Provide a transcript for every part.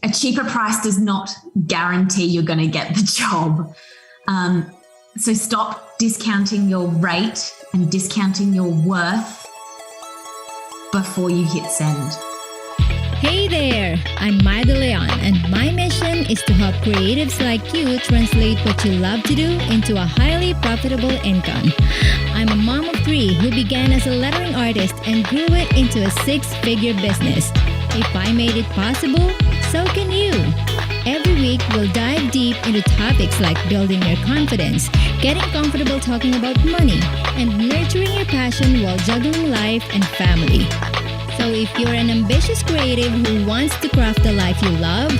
a cheaper price does not guarantee you're going to get the job. So stop discounting your rate and discounting your worth before you hit send. Hey there, I'm Marda Leon, and my mission is to help creatives like you translate what you love to do into a highly profitable income. I'm a mom of 3 who began as a lettering artist and grew it into a 6-figure business. If I made it possible, so can you. Every week, we'll dive deep into topics like building your confidence, getting comfortable talking about money, and nurturing your passion while juggling life and family. So if you're an ambitious creative who wants to craft the life you love,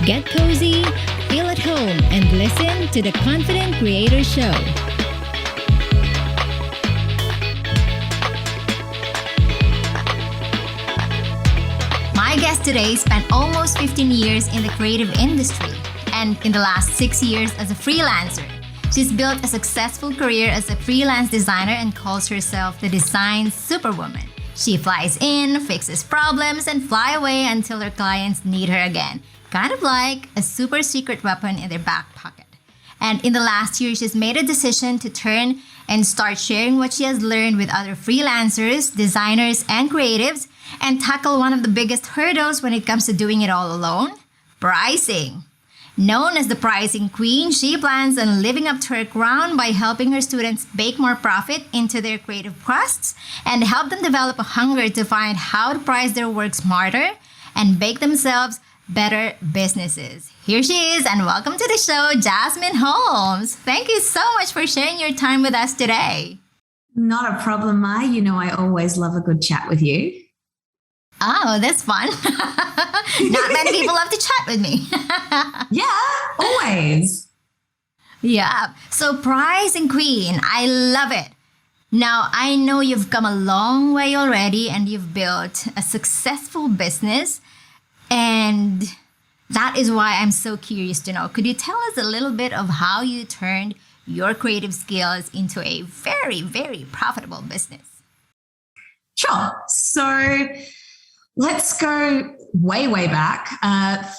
get cozy, feel at home, and listen to the Confident Creator Show. My guest today spent almost 15 years in the creative industry and in the last 6 years as a freelancer. She's built a successful career as a freelance designer and calls herself the design superwoman. She flies in, fixes problems, and fly away until her clients need her again. Kind of like a super secret weapon in their back pocket. And in the last year, she's made a decision to turn and start sharing what she has learned with other freelancers, designers, and creatives, and tackle one of the biggest hurdles when it comes to doing it all alone: pricing. Known as the pricing queen, she plans on living up to her crown by helping her students bake more profit into their creative quests and help them develop a hunger to find how to price their work smarter and bake themselves better businesses. Here she is, and welcome to the show, Jasmine Holmes. Thank you so much for sharing your time with us today. Not a problem, Mai. You know I always love a good chat with you. Oh, that's fun. Not many people love to chat with me. Yeah, always. Yeah. So pricing queen, I love it. Now, I know you've come a long way already and you've built a successful business. And that is why I'm so curious to know. Could you tell us a little bit of how you turned your creative skills into a very, very profitable business? Sure. So let's go way, way back.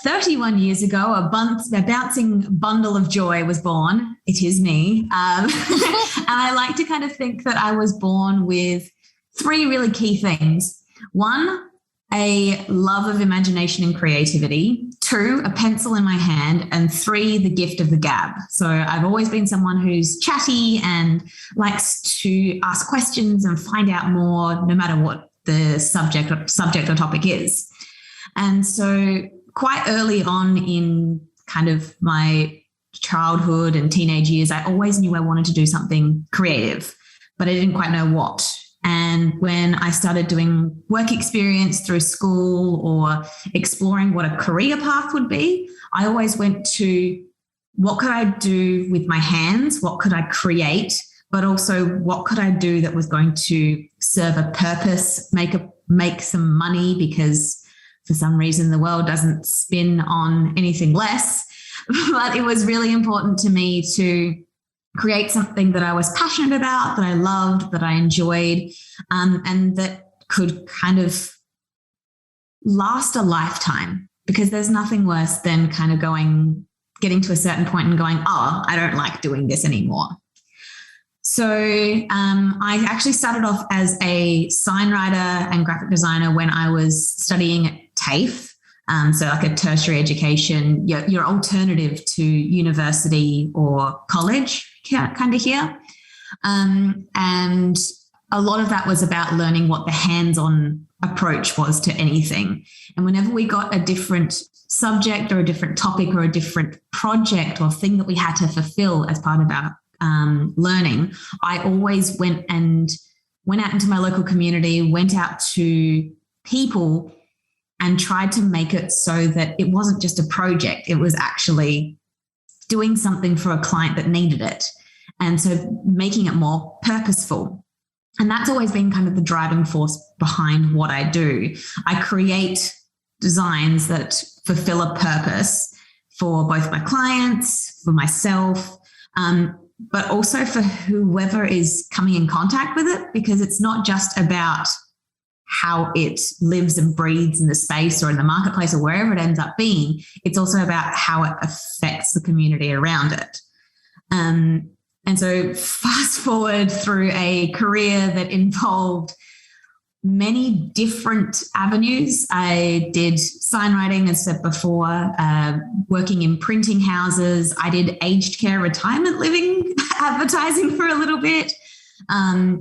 31 years ago, a bouncing bundle of joy was born. It is me. And I like to kind of think that I was born with 3 really key things. 1, a love of imagination and creativity. 2, a pencil in my hand. And 3, the gift of the gab. So I've always been someone who's chatty and likes to ask questions and find out more, no matter what the subject or topic is. And so quite early on in kind of my childhood and teenage years, I always knew I wanted to do something creative, but I didn't quite know what. And when I started doing work experience through school or exploring what a career path would be, I always went to what could I do with my hands? What could I create? But also what could I do that was going to serve a purpose, make some money, because for some reason the world doesn't spin on anything less. But it was really important to me to create something that I was passionate about, that I loved, that I enjoyed, and that could kind of last a lifetime, because there's nothing worse than kind of getting to a certain point and going, oh, I don't like doing this anymore. So I actually started off as a sign writer and graphic designer when I was studying at TAFE, so like a tertiary education, your alternative to university or college kind of here. And a lot of that was about learning what the hands-on approach was to anything. And whenever we got a different subject or a different topic or a different project or thing that we had to fulfill as part of our learning, I always went out into my local community, went out to people and tried to make it so that it wasn't just a project. It was actually doing something for a client that needed it. And so making it more purposeful. And that's always been kind of the driving force behind what I do. I create designs that fulfill a purpose for both my clients, for myself, but also for whoever is coming in contact with it, because it's not just about how it lives and breathes in the space or in the marketplace or wherever it ends up being. It's also about how it affects the community around it. And so fast forward through a career that involved many different avenues. I did sign writing, as said before, working in printing houses. I did aged care retirement living advertising for a little bit,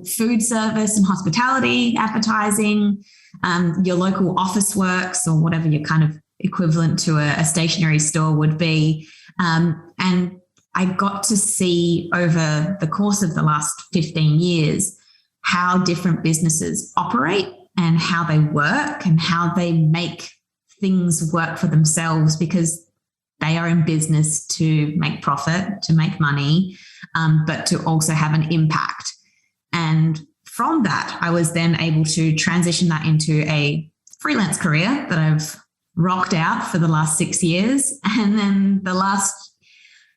food service and hospitality advertising, your local office works or whatever your kind of equivalent to a stationery store would be. And I got to see over the course of the last 15 years how different businesses operate and how they work and how they make things work for themselves, because they are in business to make profit, to make money, but to also have an impact. And from that, I was then able to transition that into a freelance career that I've rocked out for the last 6 years. And then the last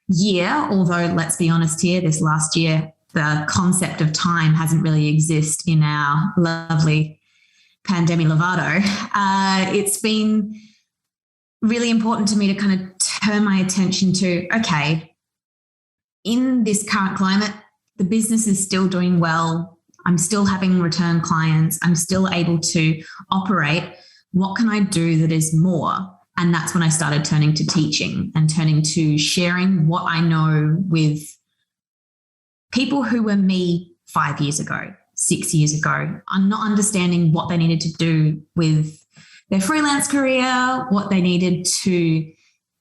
year, although let's be honest here, this last year, the concept of time hasn't really existed in our lovely pandemic Lovato. It's been really important to me to kind of turn my attention to, okay, in this current climate, the business is still doing well. I'm still having return clients. I'm still able to operate. What can I do that is more? And that's when I started turning to teaching and turning to sharing what I know with people who were me 5 years ago, 6 years ago. I'm not understanding what they needed to do with their freelance career, what they needed to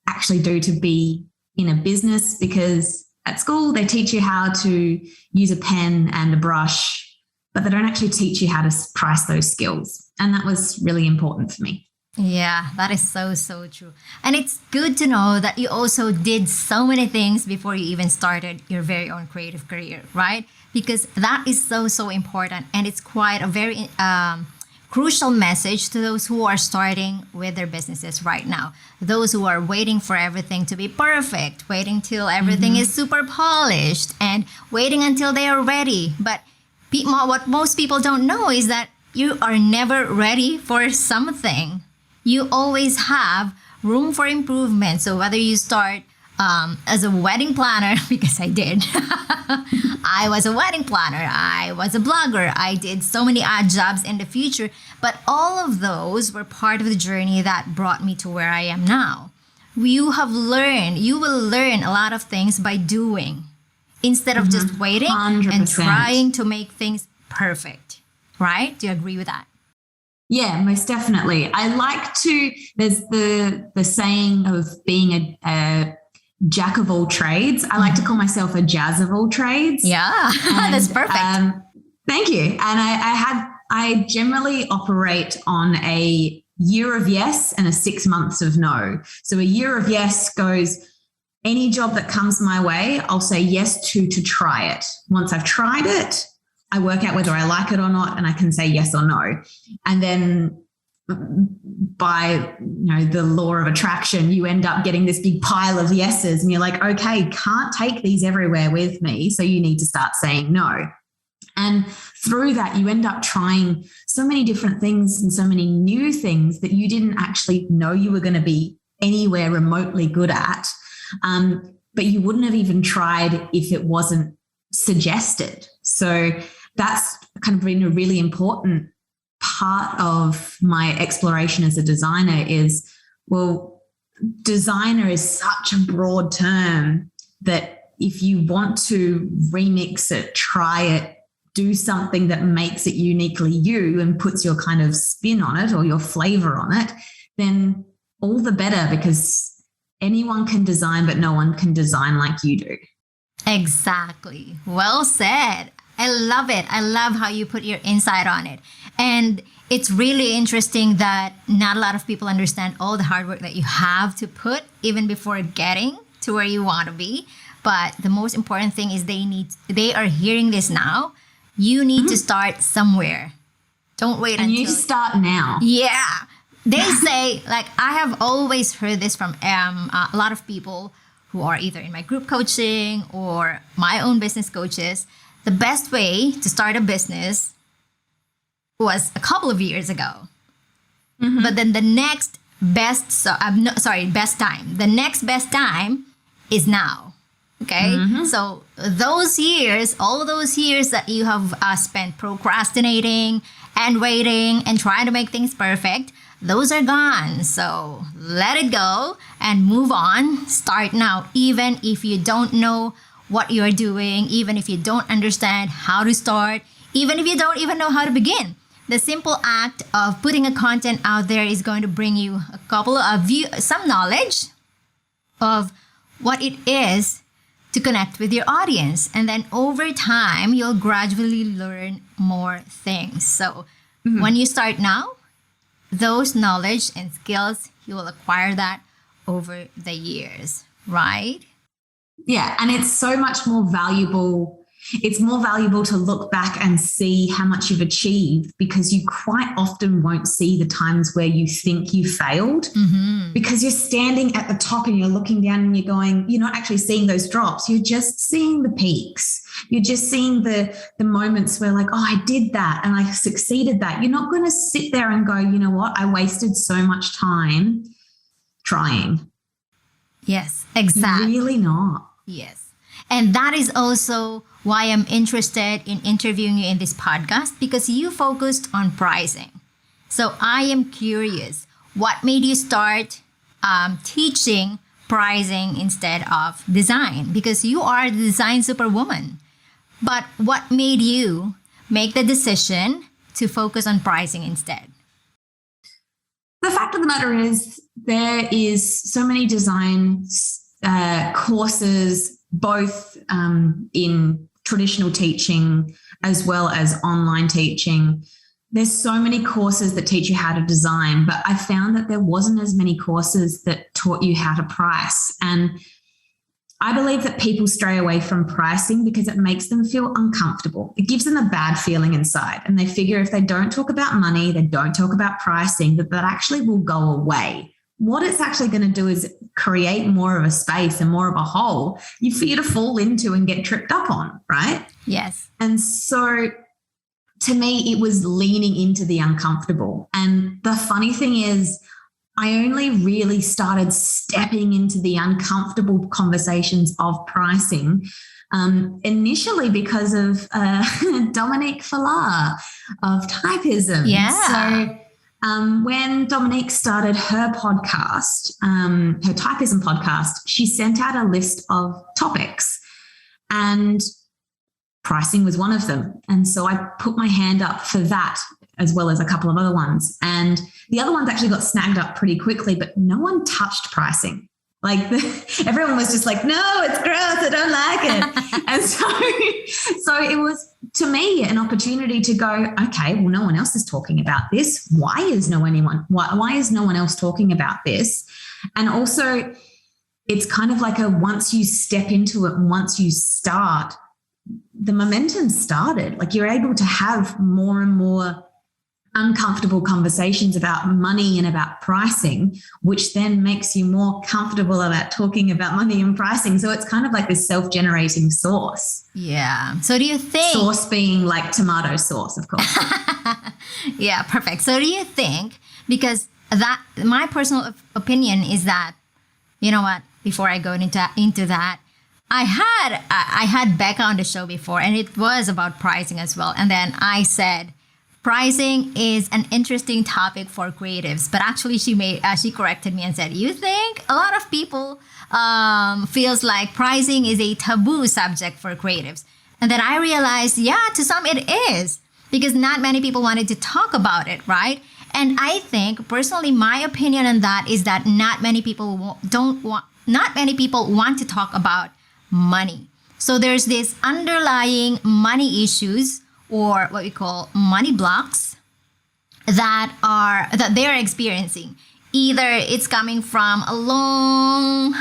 actually do to be in a business, because at school they teach you how to use a pen and a brush, but they don't actually teach you how to price those skills. And that was really important for me. Yeah, that is so, so true. And it's good to know that you also did so many things before you even started your very own creative career, right? Because that is so, so important. And it's quite a very crucial message to those who are starting with their businesses right now. Those who are waiting for everything to be perfect, waiting till everything is super polished, and waiting until they are ready. But what most people don't know is that you are never ready for something. You always have room for improvement. So whether you start as a wedding planner, because I did, I was a wedding planner, I was a blogger, I did so many odd jobs in the future, but all of those were part of the journey that brought me to where I am now. You will learn a lot of things by doing, instead of just waiting 100%. And trying to make things perfect, right? Do you agree with that? Yeah, most definitely. I like to, there's the saying of being a jack of all trades. I like to call myself a jazz of all trades. Yeah, and, that's perfect. Thank you. And I generally operate on a year of yes and a 6 months of no. So a year of yes goes, any job that comes my way, I'll say yes to try it. Once I've tried it, I work out whether I like it or not, and I can say yes or no. And then by the law of attraction, you end up getting this big pile of yeses, and you're like, okay, can't take these everywhere with me, so you need to start saying no. And through that, you end up trying so many different things and so many new things that you didn't actually know you were going to be anywhere remotely good at. But you wouldn't have even tried if it wasn't suggested. So that's kind of been a really important part of my exploration as a designer is, well, designer is such a broad term that if you want to remix it, try it, do something that makes it uniquely you and puts your kind of spin on it or your flavor on it, then all the better, because anyone can design, but no one can design like you do. Exactly. Well said. I love it. I love how you put your insight on it. And it's really interesting that not a lot of people understand all the hard work that you have to put even before getting to where you want to be. But the most important thing is they are hearing this now. You need to start somewhere. Don't wait until... And you start now. Yeah. They say, like, I have always heard this from a lot of people who are either in my group coaching or my own business coaches. The best way to start a business was a couple of years ago. But then the next best time. The next best time is now. Okay. So those years, all those years that you have spent procrastinating and waiting and trying to make things perfect, those are gone. So let it go and move on. Start now, even if you don't know what you're doing, even if you don't understand how to start, even if you don't even know how to begin. The simple act of putting a content out there is going to bring you a couple of some knowledge of what it is to connect with your audience. And then over time, you'll gradually learn more things. So when you start now, those knowledge and skills, you will acquire that over the years, right? Yeah. And it's so much more valuable. It's more valuable to look back and see how much you've achieved, because you quite often won't see the times where you think you failed, because you're standing at the top and you're looking down and you're not actually seeing those drops. You're just seeing the peaks. You're just seeing the moments where like, oh, I did that and I succeeded that. You're not going to sit there and go, you know what? I wasted so much time trying. Yes, exactly. Really not. Yes. And that is also why I'm interested in interviewing you in this podcast, because you focused on pricing. So I am curious, what made you start teaching pricing instead of design? Because you are the design superwoman. But what made you make the decision to focus on pricing instead? The fact of the matter is there is so many design courses, both in traditional teaching as well as online teaching. There's so many courses that teach you how to design, but I found that there wasn't as many courses that taught you how to price. And I believe that people stray away from pricing because it makes them feel uncomfortable. It gives them a bad feeling inside. And they figure if they don't talk about money, they don't talk about pricing, that actually will go away. What it's actually going to do is create more of a space and more of a hole for you to fall into and get tripped up on, right? Yes. And so to me, it was leaning into the uncomfortable. And the funny thing is, I only really started stepping into the uncomfortable conversations of pricing initially because of Dominique Fallar of Typism. Yeah. So when Dominique started her podcast, her Typism podcast, she sent out a list of topics and pricing was one of them. And so I put my hand up for that as well as a couple of other ones. And the other ones actually got snagged up pretty quickly, but no one touched pricing. Like everyone was just like, no, it's gross, I don't like it. And so it was, to me, an opportunity to go, okay, well, no one else is talking about this. Why is no one else talking about this? And also it's kind of like once you step into it and once you start, the momentum started. Like you're able to have more and more uncomfortable conversations about money and about pricing, which then makes you more comfortable about talking about money and pricing. So it's kind of like this self-generating sauce. Yeah. So do you think... Sauce being like tomato sauce, of course. Yeah, perfect. So do you think, because that, my personal opinion is that, you know what, before I go into that, I had Becca on the show before, and it was about pricing as well. And then I said, pricing is an interesting topic for creatives, but actually she corrected me and said, you think a lot of people feels like pricing is a taboo subject for creatives. And then I realized, yeah, to some it is, because not many people wanted to talk about it, right? And I think personally, my opinion on that is that not many people want to talk about money. So there's this underlying money issues, or what we call money blocks, that they're experiencing. Either it's coming from a long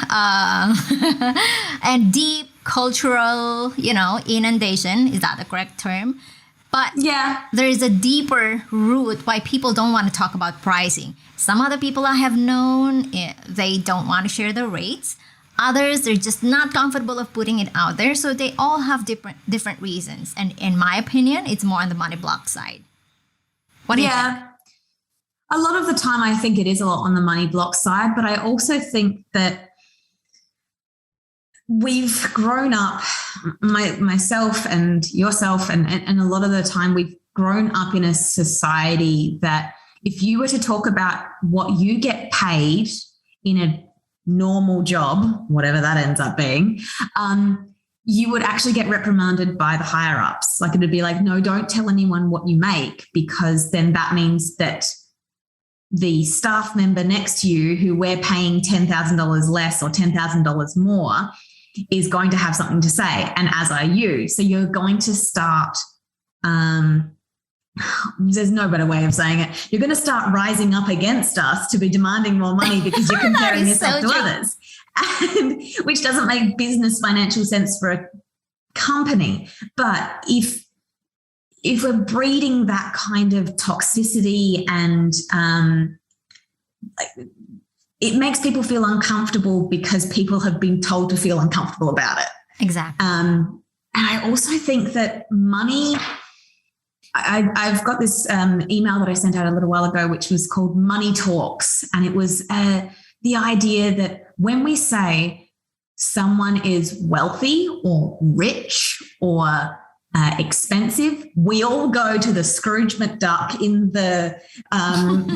and deep cultural, inundation. Is that the correct term? But yeah, there is a deeper root why people don't want to talk about pricing. Some other people I have known, they don't want to share their rates. Others, they're just not comfortable of putting it out there. So they all have different reasons. And in my opinion, it's more on the money block side. What do you think? Yeah. A lot of the time, I think it is a lot on the money block side, but I also think that we've grown up, myself and yourself, and a lot of the time we've grown up in a society that if you were to talk about what you get paid in a normal job, whatever that ends up being, you would actually get reprimanded by the higher ups. Like, it'd be like, no, don't tell anyone what you make, because then that means that the staff member next to you who we're paying $10,000 less or $10,000 more is going to have something to say, and as are you. So you're going to start, there's no better way of saying it, you're going to start rising up against us to be demanding more money because you're comparing yourself to others, and, which doesn't make business financial sense for a company. But if we're breeding that kind of toxicity and it makes people feel uncomfortable because people have been told to feel uncomfortable about it. Exactly. And I also think that money, I've got this email that I sent out a little while ago, which was called Money Talks. And it was the idea that when we say someone is wealthy or rich or expensive, we all go to the Scrooge McDuck in the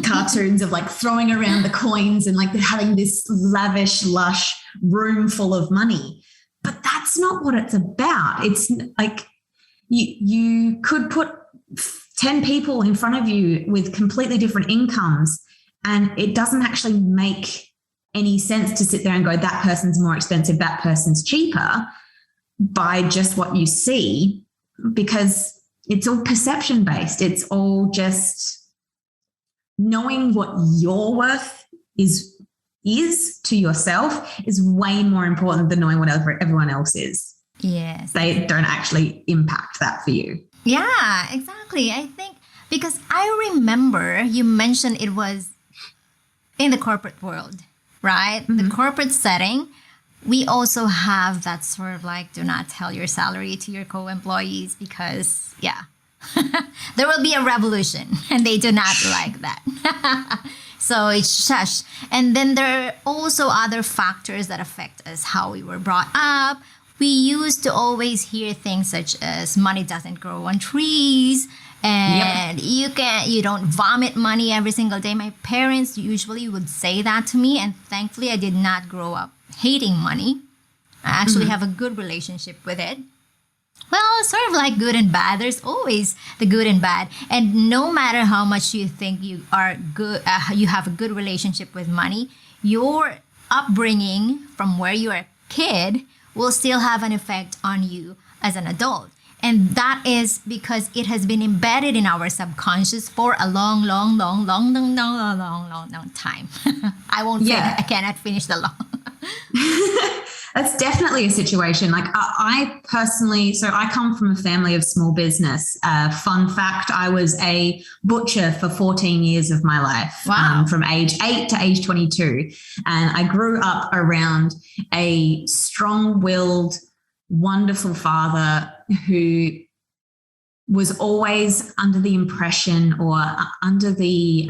cartoons of like throwing around the coins and like having this lavish, lush room full of money. But that's not what it's about. It's like you could put 10 people in front of you with completely different incomes, and it doesn't actually make any sense to sit there and go, that person's more expensive, that person's cheaper, by just what you see, because it's all perception based. It's all just knowing what your worth is to yourself is way more important than knowing what everyone else is. Yes. They don't actually impact that for you. Yeah, exactly. I think because I remember you mentioned it was in the corporate world, right? Mm-hmm. The corporate setting. We also have that sort of like, do not tell your salary to your co-employees because, yeah, there will be a revolution and they do not like that. So it's shush. And then there are also other factors that affect us, how we were brought up. We used to always hear things such as money doesn't grow on trees, and you don't vomit money every single day. My parents usually would say that to me, and thankfully I did not grow up hating money. I actually have a good relationship with it. Well, sort of like good and bad. There's always the good and bad. And no matter how much you think you are good, you have a good relationship with money, your upbringing from where you are a kid will still have an effect on you as an adult. And that is because it has been embedded in our subconscious for a long time. I won't say that. I cannot finish the long. That's definitely a situation. Like I personally, so I come from a family of small business. Fun fact, I was a butcher for 14 years of my life. Wow. From age 8 to age 22. And I grew up around a strong-willed, wonderful father who was always under the impression or under the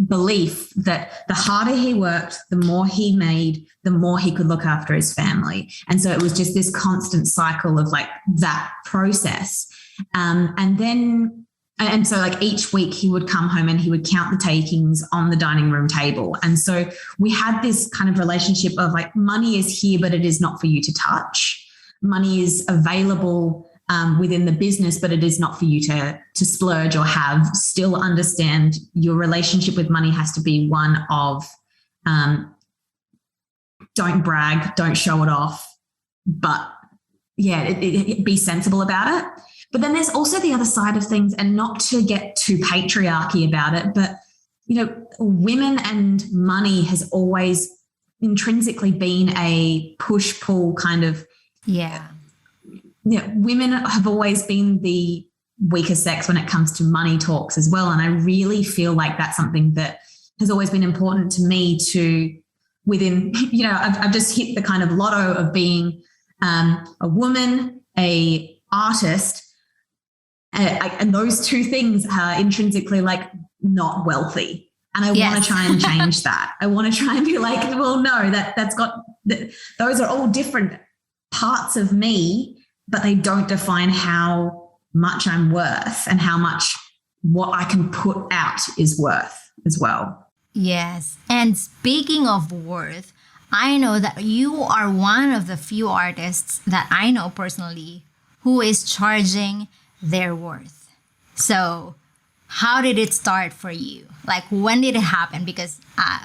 belief that the harder he worked, the more he made, the more he could look after his family. And so it was just this constant cycle of like that process. And so like each week he would come home and he would count the takings on the dining room table. And so we had this kind of relationship of like, money is here, but it is not for you to touch. Money is available within the business, but it is not for you to splurge or have. Still understand your relationship with money has to be one of don't brag, don't show it off, but be sensible about it. But then there's also the other side of things, and not to get too patriarchy about it, but women and money has always intrinsically been a push-pull kind of. Yeah. Women have always been the weaker sex when it comes to money talks as well. And I really feel like that's something that has always been important to me to within, I've just hit the kind of lotto of being a woman, a artist, And those two things are intrinsically like not wealthy. And I want to try and change that. I want to try and be like, well, no, those are all different parts of me, but they don't define how much I'm worth and how much what I can put out is worth as well. Yes. And speaking of worth, I know that you are one of the few artists that I know personally who is charging their worth. So how did it start for you? Like, when did it happen? Because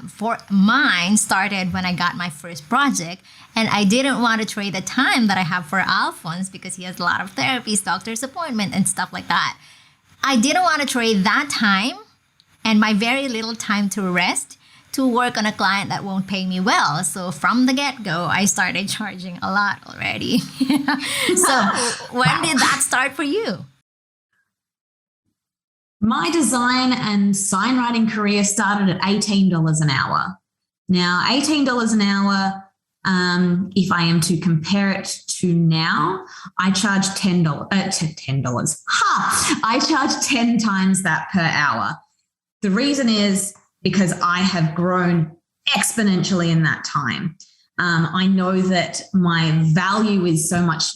for mine started when I got my first project, and I didn't want to trade the time that I have for Alphonse because he has a lot of therapies, doctor's appointment, and stuff like that. I didn't want to trade that time and my very little time to rest to work on a client that won't pay me well. So from the get-go, I started charging a lot already. So when did that start for you? My design and sign writing career started at $18 an hour. Now, $18 an hour, if I am to compare it to now, I charge $10. I charge 10 times that per hour. The reason is because I have grown exponentially in that time. I know that my value is so much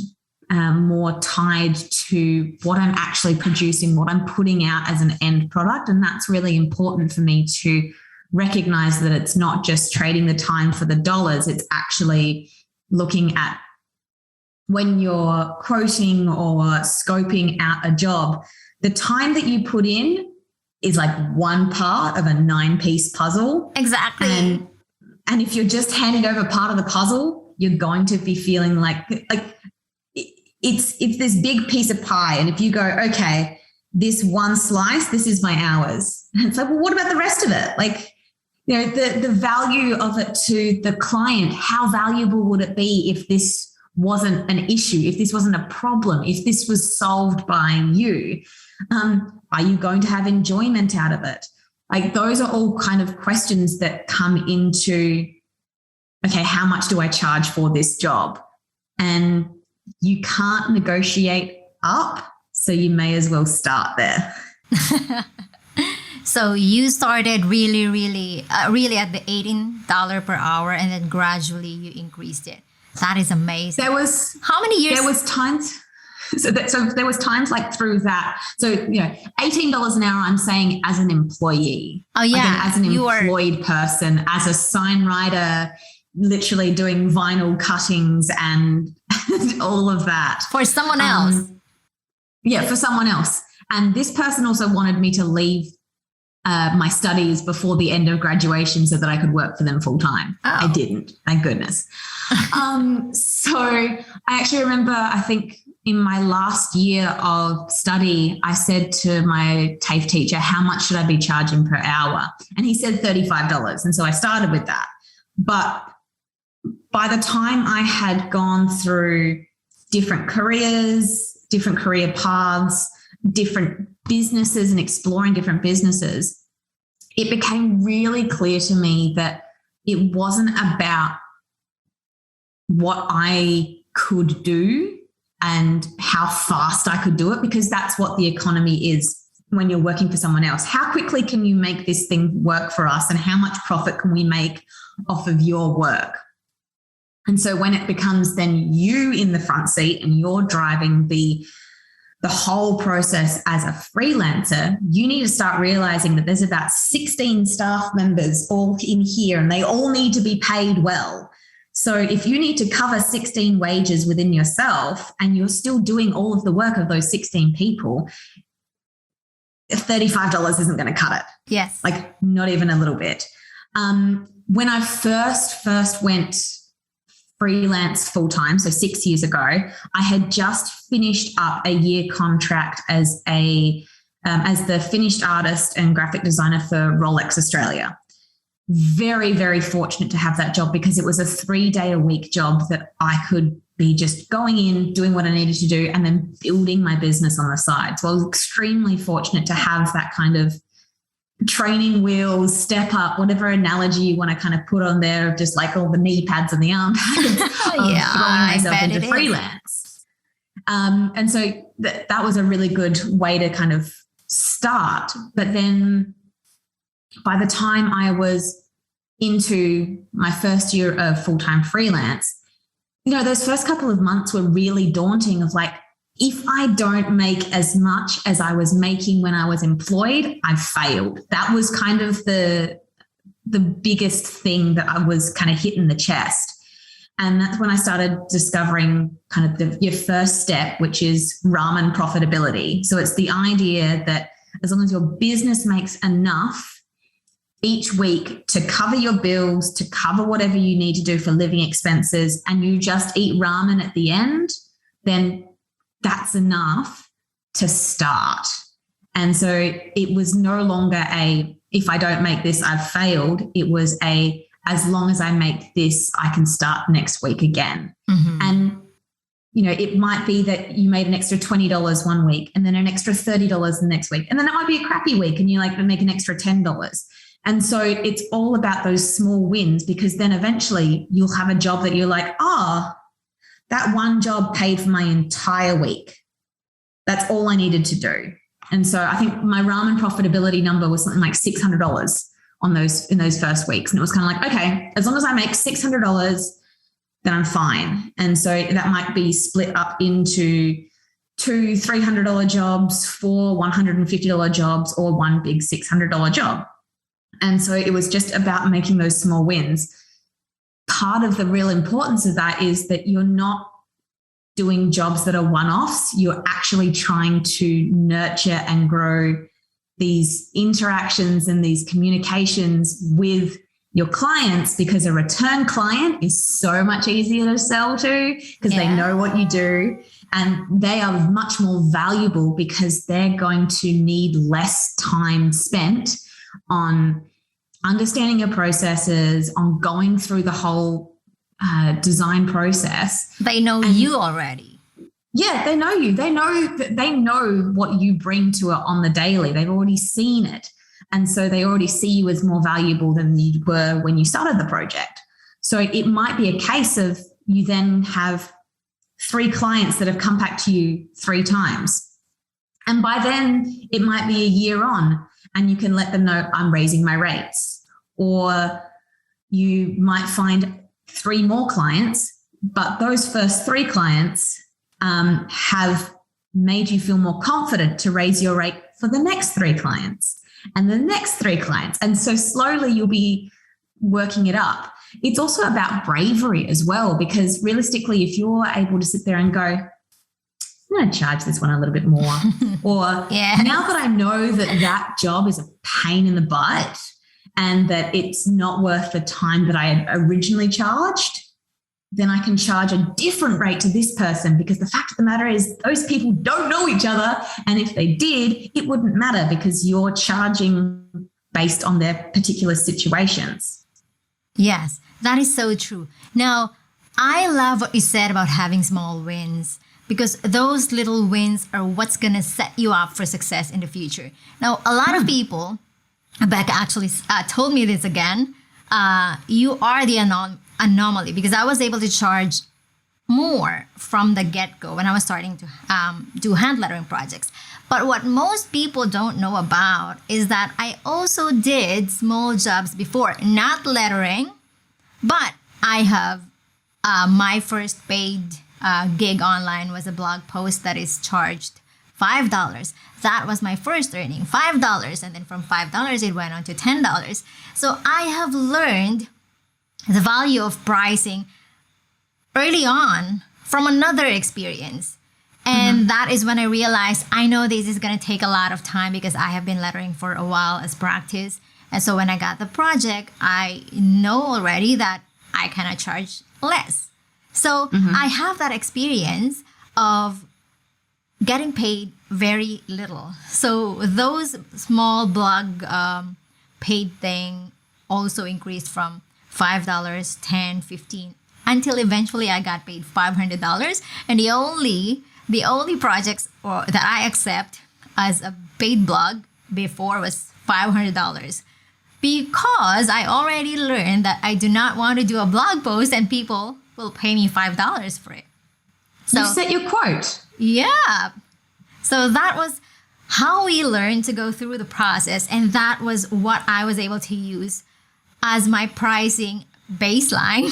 more tied to what I'm actually producing, what I'm putting out as an end product. And that's really important for me to recognize that it's not just trading the time for the dollars. It's actually looking at when you're quoting or scoping out a job, the time that you put in is like one part of a 9-piece puzzle. Exactly. And if you're just handing over part of the puzzle, you're going to be feeling like it's this big piece of pie. And if you go, okay, this one slice, this is my hours. And it's like, well, what about the rest of it? Like, you know, the value of it to the client, how valuable would it be if this wasn't an issue, if this wasn't a problem, if this was solved by you? Are you going to have enjoyment out of it? Like, those are all kind of questions that come into, okay, how much do I charge for this job? And you can't negotiate up, so you may as well start there. So you started really at the $18 per hour, and then gradually you increased it. That is amazing. How many years? There was times. So there was times like through that. So, you know, $18 an hour, I'm saying as an employee. Oh, yeah. Like as an employed person, as a sign writer, literally doing vinyl cuttings and all of that. For someone else. Yeah, for someone else. And this person also wanted me to leave my studies before the end of graduation so that I could work for them full time. Oh. I didn't, thank goodness. So I actually remember, I think in my last year of study, I said to my TAFE teacher, how much should I be charging per hour? And he said $35. And so I started with that. But by the time I had gone through different careers, different career paths, different businesses and exploring different businesses, it became really clear to me that it wasn't about what I could do and how fast I could do it, because that's what the economy is when you're working for someone else. How quickly can you make this thing work for us, and how much profit can we make off of your work? And so when it becomes then you in the front seat and you're driving the whole process as a freelancer, you need to start realizing that there's about 16 staff members all in here and they all need to be paid well. So if you need to cover 16 wages within yourself and you're still doing all of the work of those 16 people, $35 isn't going to cut it. Yes. Like, not even a little bit. When I first went freelance full-time, so 6 years ago, I had just finished up a year contract as the finished artist and graphic designer for Rolex Australia. Very, very fortunate to have that job, because it was a 3-day-a-week job that I could be just going in, doing what I needed to do, and then building my business on the side. So I was extremely fortunate to have that kind of training wheels, step up, whatever analogy you want to kind of put on there, of just like all the knee pads and the arm pads of throwing myself into freelance. And so that was a really good way to kind of start. But then by the time I was into my first year of full-time freelance, those first couple of months were really daunting of like, if I don't make as much as I was making when I was employed, I've failed. That was kind of the biggest thing that I was kind of hit in the chest. And that's when I started discovering kind of your first step, which is ramen profitability. So it's the idea that as long as your business makes enough each week to cover your bills, to cover whatever you need to do for living expenses, and you just eat ramen at the end, then that's enough to start. And so it was no longer if I don't make this, I've failed. It was as long as I make this, I can start next week again. Mm-hmm. And, it might be that you made an extra $20 one week and then an extra $30 the next week. And then it might be a crappy week and you make an extra $10. And so it's all about those small wins, because then eventually you'll have a job that you're like, that one job paid for my entire week. That's all I needed to do. And so I think my ramen profitability number was something like $600 in those first weeks. And it was kind of like, okay, as long as I make $600, then I'm fine. And so that might be split up into 2 $300 jobs, 4 $150 jobs, or one big $600 job. And so it was just about making those small wins. Part of the real importance of that is that you're not doing jobs that are one-offs. You're actually trying to nurture and grow these interactions and these communications with your clients, because a return client is so much easier to sell to because they know what you do, and they are much more valuable because they're going to need less time spent on understanding your processes, on going through the whole design process. They know you already. Yeah, they know you. They know what you bring to it on the daily. They've already seen it. And so they already see you as more valuable than you were when you started the project. So it might be a case of you then have 3 clients that have come back to you 3 times. And by then it might be a year on, and you can let them know, I'm raising my rates. Or you might find 3 more clients, but those first 3 clients have made you feel more confident to raise your rate for the next 3 clients and the next 3 clients. And so slowly you'll be working it up. It's also about bravery as well, because realistically, if you're able to sit there and go, I'm going to charge this one a little bit more, or now that I know that job is a pain in the butt and that it's not worth the time that I had originally charged, then I can charge a different rate to this person, because the fact of the matter is those people don't know each other. And if they did, it wouldn't matter because you're charging based on their particular situations. Yes, that is so true. Now, I love what you said about having small wins, because those little wins are what's going to set you up for success in the future. Now, a lot of people, Becca actually told me this again, you are the anomaly, because I was able to charge more from the get-go when I was starting to do hand lettering projects. But what most people don't know about is that I also did small jobs before, not lettering, but I have my first paid gig online was a blog post that is charged $5. That was my first earning, $5. And then from $5, it went on to $10. So I have learned the value of pricing early on from another experience. And that is when I realized, I know this is going to take a lot of time because I have been lettering for a while as practice. And so when I got the project, I know already that I cannot charge less. So I have that experience of getting paid very little. So those small blog paid thing also increased from $5, $10, $15, until eventually I got paid $500. And the only projects that I accept as a paid blog before was $500, because I already learned that I do not want to do a blog post and people will pay me $5 for it. You set your quote. Yeah. So that was how we learned to go through the process. And that was what I was able to use as my pricing baseline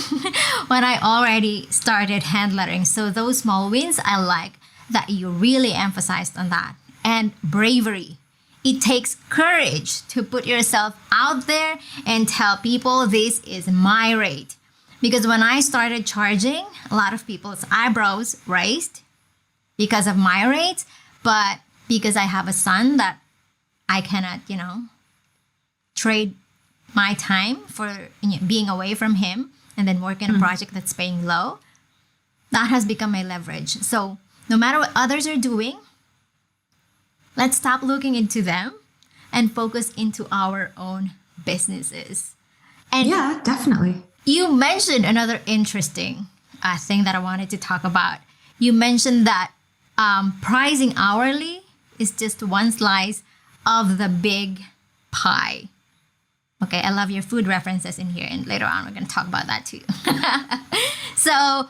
when I already started hand lettering. So those small wins, I like that you really emphasized on that. And bravery. It takes courage to put yourself out there and tell people this is my rate. Because when I started charging, a lot of people's eyebrows raised because of my rates. But because I have a son that I cannot, trade my time for being away from him and then work in a project that's paying low, that has become my leverage. So no matter what others are doing, let's stop looking into them and focus into our own businesses. And yeah, definitely. You mentioned another interesting thing that I wanted to talk about. You mentioned that pricing hourly is just one slice of the big pie. Okay, I love your food references in here, and later on we're going to talk about that too. So,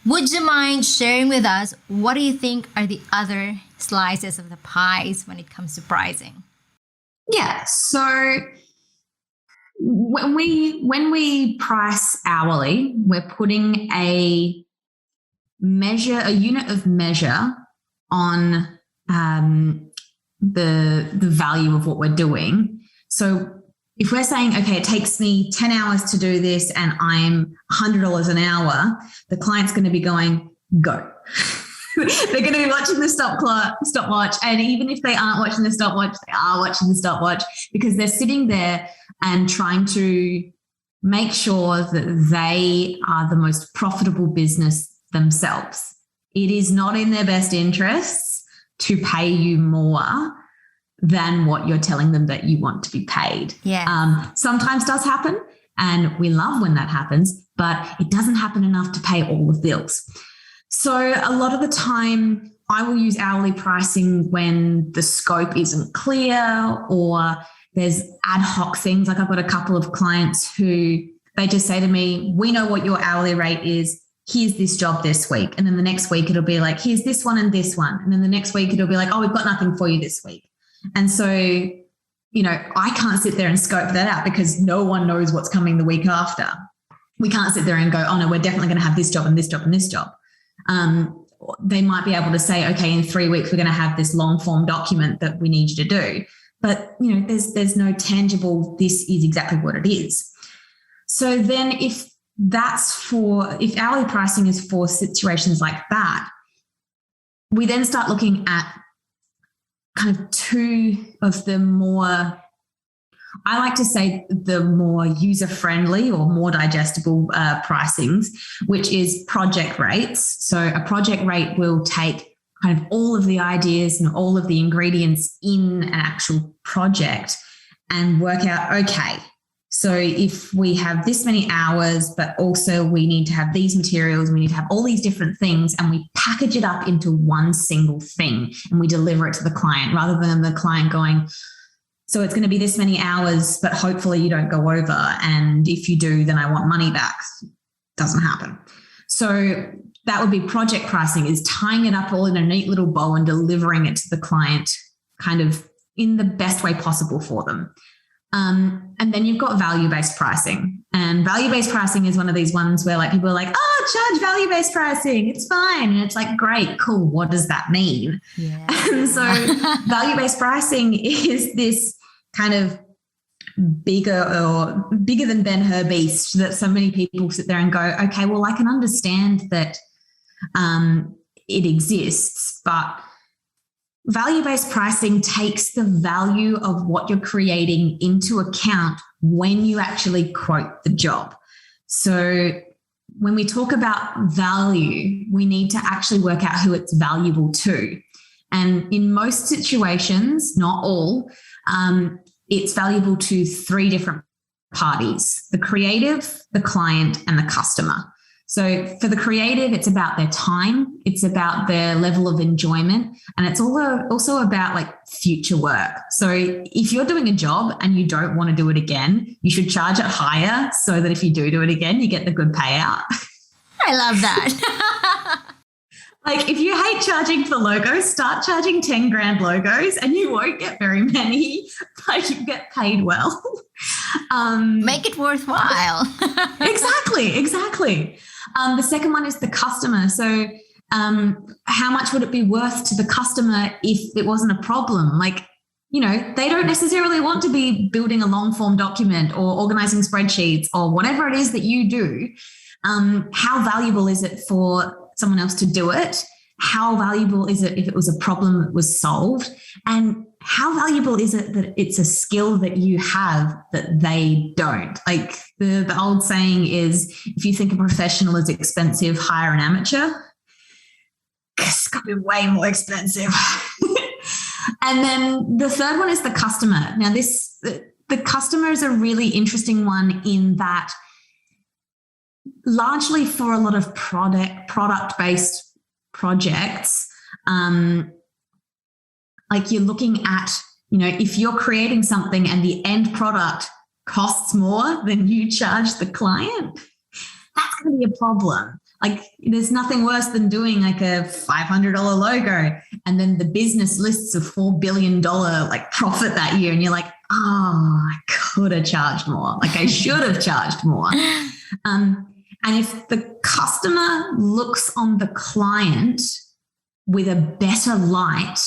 would you mind sharing with us what do you think are the other slices of the pies when it comes to pricing? Yeah, so when we price hourly, we're putting a unit of measure on the value of what we're doing. So if we're saying, okay, it takes me 10 hours to do this and I'm $100 an hour, the client's going to be going, go. They're going to be watching the stopwatch. And even if they aren't watching the stopwatch, they are watching the stopwatch because they're sitting there and trying to make sure that they are the most profitable business themselves. It is not in their best interests to pay you more than what you're telling them that you want to be paid. Yeah. Sometimes does happen, and we love when that happens, but it doesn't happen enough to pay all the bills. So a lot of the time I will use hourly pricing when the scope isn't clear or there's ad hoc things. Like I've got a couple of clients who they just say to me, we know what your hourly rate is. Here's this job this week. And then the next week it'll be like, here's this one and this one. And then the next week it'll be like, oh, we've got nothing for you this week. And so, I can't sit there and scope that out because no one knows what's coming the week after. We can't sit there and go, oh no, we're definitely going to have this job and this job and this job. They might be able to say, okay, in 3 weeks, we're going to have this long form document that we need you to do. But, there's no tangible, this is exactly what it is. So then if hourly pricing is for situations like that, we then start looking at kind of two of the more, I like to say the more user-friendly or more digestible pricings, which is project rates. So a project rate will take kind of all of the ideas and all of the ingredients in an actual project and work out, okay, so if we have this many hours, but also we need to have these materials, we need to have all these different things, and we package it up into one single thing and we deliver it to the client rather than the client going, so it's going to be this many hours, but hopefully you don't go over. And if you do, then I want money back. Doesn't happen. So that would be project pricing, is tying it up all in a neat little bow and delivering it to the client kind of in the best way possible for them. And then you've got value-based pricing. And value-based pricing is one of these ones where like people are like, oh, charge value-based pricing. It's fine. And it's like, great, cool. What does that mean? Yeah. And so value-based pricing is this kind of bigger than Ben-Hur beast that so many people sit there and go, okay, well, I can understand that it exists, but value-based pricing takes the value of what you're creating into account when you actually quote the job. So when we talk about value, we need to actually work out who it's valuable to. And in most situations, not all, it's valuable to three different parties: the creative, the client, and the customer. So for the creative, it's about their time, it's about their level of enjoyment, and it's also about like future work. So if you're doing a job and you don't want to do it again, you should charge it higher so that if you do it again, you get the good payout. I love that. Like if you hate charging for logos, start charging 10 grand logos and you won't get very many, but you get paid well. Make it worthwhile. Exactly. The second one is the customer. So how much would it be worth to the customer if it wasn't a problem? Like, you know, they don't necessarily want to be building a long form document or organizing spreadsheets or whatever it is that you do. How valuable is it for someone else to do it? How valuable is it if it was a problem that was solved? And how valuable is it that it's a skill that you have that they don't? Like the old saying is, if you think a professional is expensive, hire an amateur. It's got to be way more expensive. And then the third one is the customer. Now the customer is a really interesting one in that largely for a lot of product-based projects, like you're looking at, you know, if you're creating something and the end product costs more than you charge the client, that's going to be a problem. Like there's nothing worse than doing like a $500 logo and then the business lists a $4 billion like profit that year. And you're like, oh, I could have charged more. Like I should have charged more. And if the customer looks on the client with a better light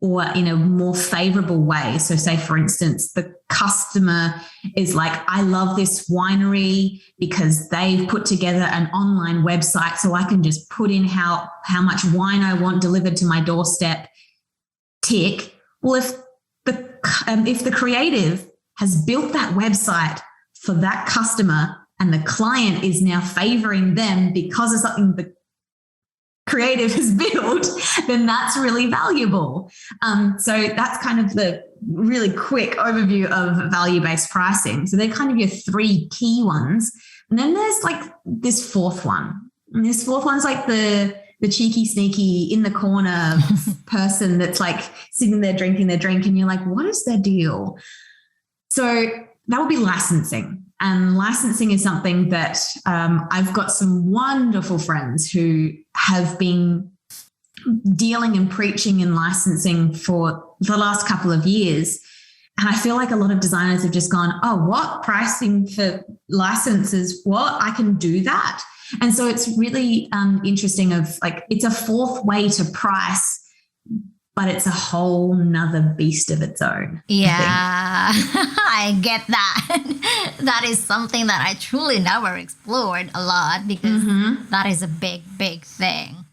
or in a more favorable way, so say, for instance, the customer is like, I love this winery because they've put together an online website so I can just put in how much wine I want delivered to my doorstep, tick. Well, if the creative has built that website for that customer and the client is now favoring them because of something the creative has built, then that's really valuable. So that's kind of the really quick overview of value-based pricing. So they're kind of your three key ones. And then there's like this fourth one. And this fourth one's like the cheeky, sneaky, in the corner person that's like sitting there drinking their drink and you're like, what is their deal? So that would be licensing. And licensing is something that I've got some wonderful friends who have been dealing and preaching in licensing for the last couple of years. And I feel like a lot of designers have just gone, oh, what? Pricing for licenses? What? I can do that. And so it's really interesting of like, it's a fourth way to price, but it's a whole nother beast of its own. Yeah, I get that. That is something that I truly never explored a lot because that is a big, big thing.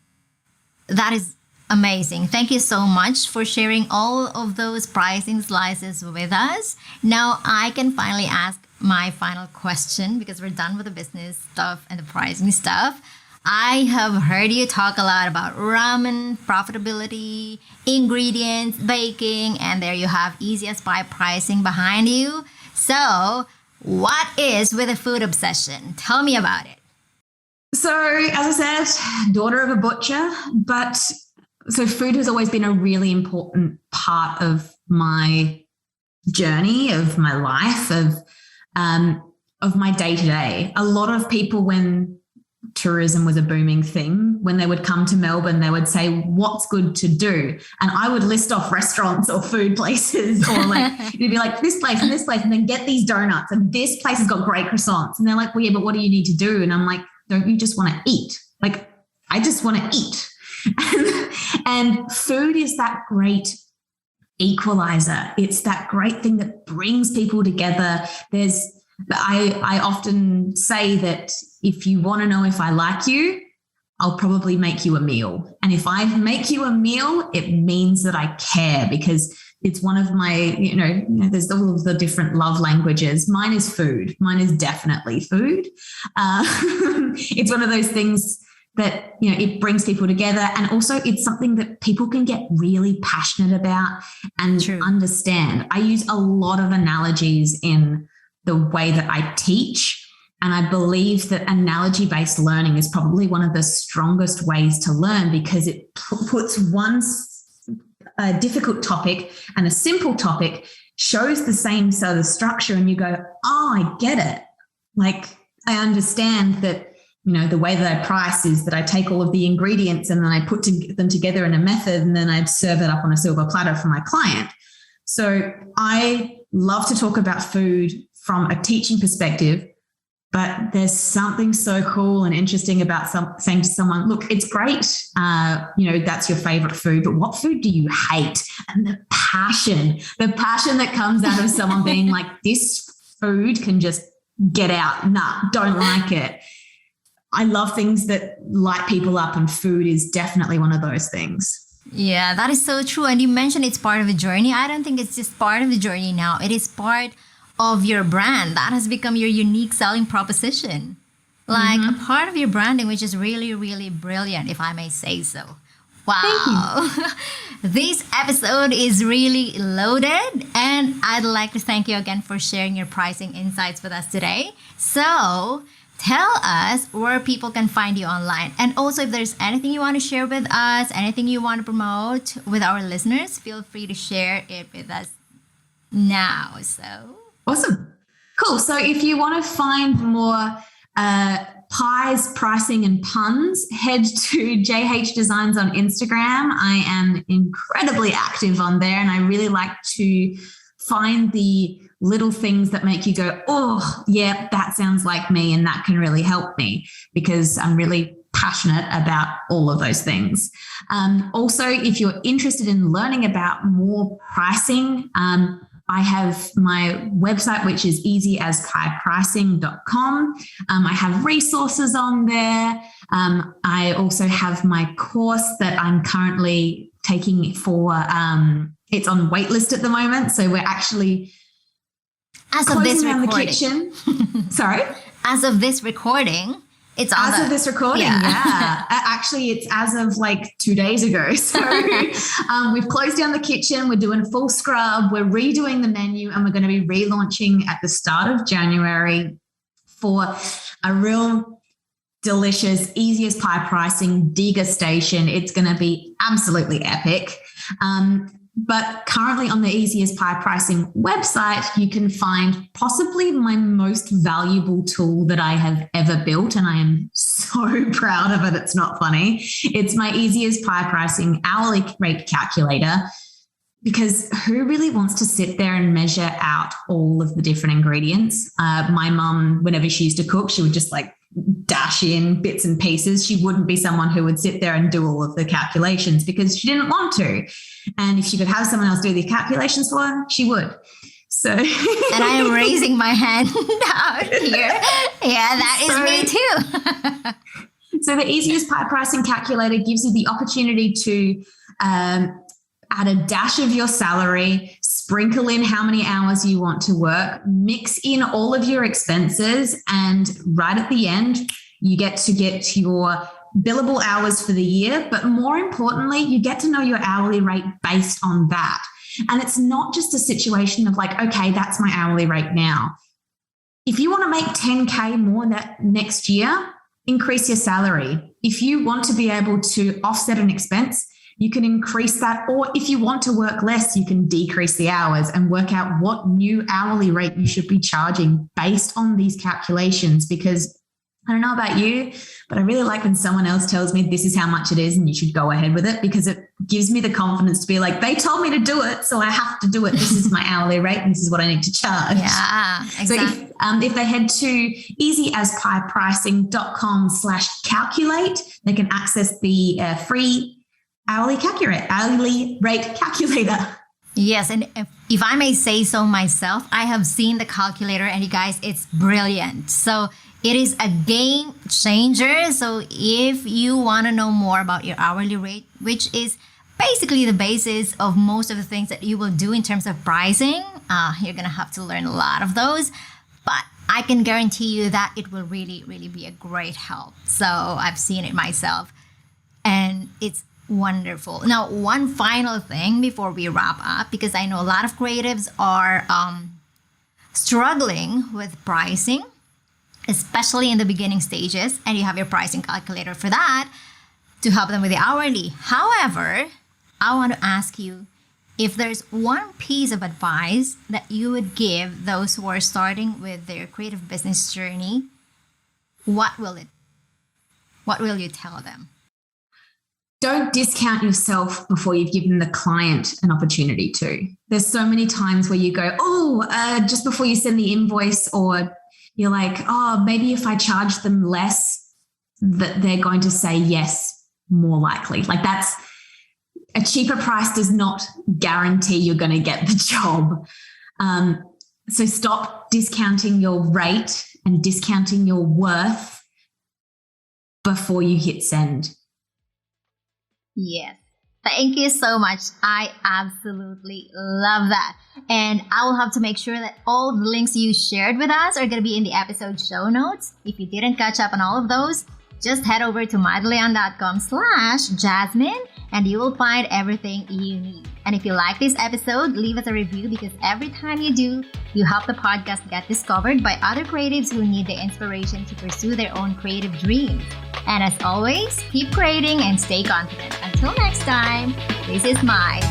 That is amazing. Thank you so much for sharing all of those pricing slices with us. Now I can finally ask my final question because we're done with the business stuff and the pricing stuff. I have heard you talk a lot about ramen, profitability, ingredients, baking, and there you have easy as pie pricing behind you. So what is with a food obsession? Tell me about it. So as I said, daughter of a butcher, but so food has always been a really important part of my journey, of my life, of my day-to-day. A lot of people, when tourism was a booming thing, when they would come to Melbourne, they would say, what's good to do? And I would list off restaurants or food places, or like, it'd be like this place and this place, and then get these donuts, and this place has got great croissants. And they're like, well, yeah, but what do you need to do? And I'm like, don't you just want to eat? Like, I just want to eat. And food is that great equalizer. It's that great thing that brings people together. I often say that if you want to know if I like you, I'll probably make you a meal. And if I make you a meal, it means that I care, because it's one of my, there's all of the different love languages. Mine is food. Mine is definitely food. It's one of those things that, it brings people together. And also it's something that people can get really passionate about and understand. I use a lot of analogies in the way that I teach. And I believe that analogy-based learning is probably one of the strongest ways to learn, because it puts one difficult topic and a simple topic, shows the same sort of structure, and you go, oh, I get it. Like, I understand that the way that I price is that I take all of the ingredients and then I put them together in a method, and then I serve it up on a silver platter for my client. So I love to talk about food from a teaching perspective, but there's something so cool and interesting about saying to someone, look, it's great, that's your favorite food, but what food do you hate? And the passion that comes out of someone being like, this food can just get out. Nah, don't like it. I love things that light people up, and food is definitely one of those things. Yeah, that is so true. And you mentioned it's part of a journey. I don't think it's just part of the journey now. It is part of your brand. That has become your unique selling proposition. Like a part of your branding, which is really, really brilliant, if I may say so. Wow. This episode is really loaded, and I'd like to thank you again for sharing your pricing insights with us today. So tell us where people can find you online. And also, if there's anything you want to share with us, anything you want to promote with our listeners, feel free to share it with us now. So awesome. Cool. So if you want to find more pies, pricing, and puns, head to JH Designs on Instagram. I am incredibly active on there, and I really like to find the little things that make you go, oh, yeah, that sounds like me, and that can really help me, because I'm really passionate about all of those things. Also, if you're interested in learning about more pricing, I have my website, which is easyaspricing.com. I have resources on there. I also have my course that I'm currently taking for, it's on waitlist at the moment. So we're actually as of this around recording. The kitchen. Sorry? As of this recording, it's on of this recording, yeah. Actually, it's as of like 2 days ago. So we've closed down the kitchen. We're doing a full scrub. We're redoing the menu, and we're going to be relaunching at the start of January for a real delicious, easy as pie pricing degustation. It's going to be absolutely epic. But currently on the Easy as Pie Pricing website, you can find possibly my most valuable tool that I have ever built, and I am so proud of it. It's not funny. It's my Easy as Pie Pricing hourly rate calculator, because who really wants to sit there and measure out all of the different ingredients? My mum, whenever she used to cook, she would just like dash in bits and pieces. She wouldn't be someone who would sit there and do all of the calculations because she didn't want to. And if she could have someone else do the calculations for her, she would. So, and I am raising my hand out here. Yeah, that is me too. So the easiest pie pricing calculator gives you the opportunity to add a dash of your salary, sprinkle in how many hours you want to work, mix in all of your expenses, and right at the end, you get your billable hours for the year. But more importantly, you get to know your hourly rate based on that. And it's not just a situation of like, okay, that's my hourly rate now. If you want to make 10K more that next year, increase your salary. If you want to be able to offset an expense, you can increase that. Or if you want to work less, you can decrease the hours and work out what new hourly rate you should be charging based on these calculations. Because I don't know about you, but I really like when someone else tells me this is how much it is and you should go ahead with it, because it gives me the confidence to be like, they told me to do it, so I have to do it. This is my hourly rate and this is what I need to charge. Yeah, exactly. So if they head to easyaspricing.com/calculate, they can access the free hourly rate calculator. Yes, and if I may say so myself, I have seen the calculator, and you guys, it's brilliant. So it is a game changer. So if you want to know more about your hourly rate, which is basically the basis of most of the things that you will do in terms of pricing, you're going to have to learn a lot of those. But I can guarantee you that it will really, really be a great help. So I've seen it myself, and it's wonderful. Now, one final thing before we wrap up, because I know a lot of creatives are struggling with pricing, especially in the beginning stages, and you have your pricing calculator for that to help them with the hourly. However, I want to ask you if there's one piece of advice that you would give those who are starting with their creative business journey, what will it what will you tell them? Don't discount yourself before you've given the client an opportunity to. There's so many times where you go, just before you send the invoice, or you're like, maybe if I charge them less, that they're going to say yes more likely. Like, that's a cheaper price does not guarantee you're going to get the job. So stop discounting your rate and discounting your worth before you hit send. Yes. Thank you so much. I absolutely love that. And I will have to make sure that all the links you shared with us are going to be in the episode show notes. If you didn't catch up on all of those, just head over to mydeleon.com/Jasmine and you will find everything you need. And if you like this episode, leave us a review, because every time you do, you help the podcast get discovered by other creatives who need the inspiration to pursue their own creative dreams. And as always, keep creating and stay confident. Until next time, this is Mai.